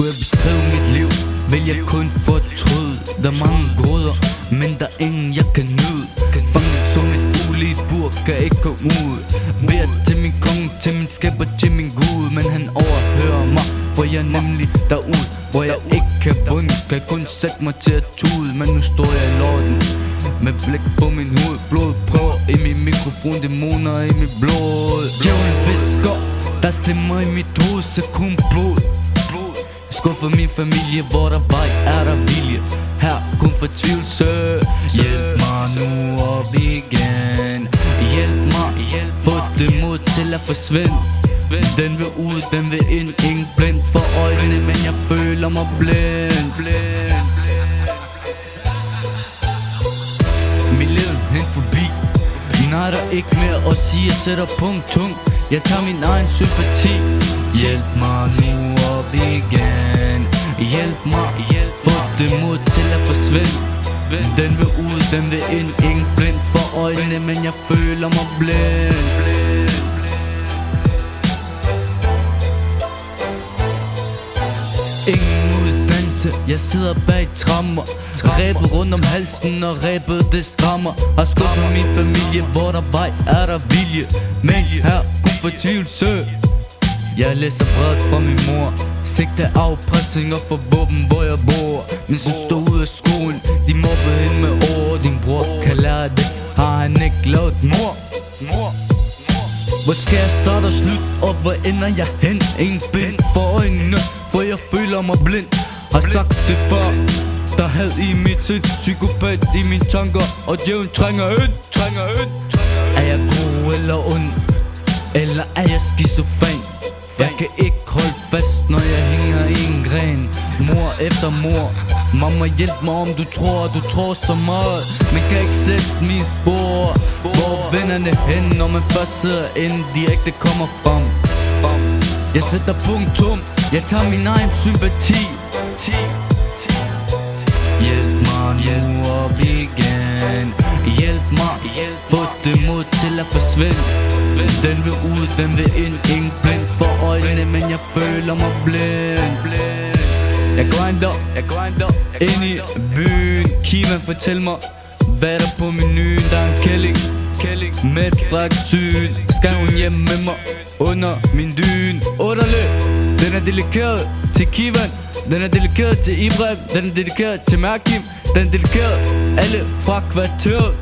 Skulle jeg beskrive mit liv, vil jeg kun fortryde. Der er mange goder, men der er ingen jeg kan nyde. Fanget som en fugl i et bur, kan ikke gå ud. Beder til min konge, til min skaber, til min Gud. Men han overhører mig, for jeg er nemlig derude, hvor jeg ikke kan bunde. Kan kun sætte mig til at tude, men nu står jeg i lorten med blik på min hoved. Blod prøver i min mikrofon, dæmoner i mit blod. Djævlen visker, der stemmer i mit hoved, så kun blod. Jeg skuffer min familie, hvor der vej er der vilje. Her kun fortvivlelse. Hjælp mig nu op igen. Hjælp mig, få det mod til at forsvinde. Den vil ud, den vil ind. Ingen blind for øjnene, men jeg føler mig blind. Mit liv hen forbi. Nej, der er ikke mere at sige. Jeg sætter punktum. Jeg tager min egen sympati. Hjælp mig nu op igen. Hjælp mig, få det mod til at forsvinde. Den vil ud, den vil ind. Ingen blind for øjnene, men jeg føler mig blind. Ingen uddannelse, jeg sidder bag trammer. Ræbet rundt om halsen og ræbet det strammer. Har skuffet min familie, hvor der vej er der vilje. Men her kun fortvivlelse. Jeg læser bredt fra min mor. Sigter afpressing og for våben hvor jeg bor. Min søster ud af skolen, de mobber hende med ord. Din bror kan lære det, har han ikke lavet mor. Hvor skal jeg starte og slutte, og hvor ender jeg hen? Ingen bind for øjnene, for jeg føler mig blind. Har sagt det før, der had i mit sind. Psykopat i mine tanker, og djævlen trænger ind. Er jeg god eller ond? Eller er jeg skizofren? Jeg kan ikke holde fast, når jeg hænger i en gren. Mor efter mor, mamma hjælp mig om du tror så meget. Men kan ikke sætte mine spor. Hvor vennerne hen, når man først sidder inde, de ægte kommer frem. Jeg sætter punktum, jeg tager min egen sympati. Hjælp mig nu op igen. Hjælp mig, få det mod til at forsvinde. Den vil ud, den vil ind. Ingen blind for øjnene, men jeg føler mig blind. Jeg grinder ind i byen. Kivan fortæl mig, hvad der på menuen. Der er en kælling med et frækt syn. Skal hun hjem med mig under min dyn. Underlig, den er delikeret til Kivan. Den er delikeret til Ibrahim. Den er dedikeret til Merkim. Den er dedikeret alle fra kvarteret.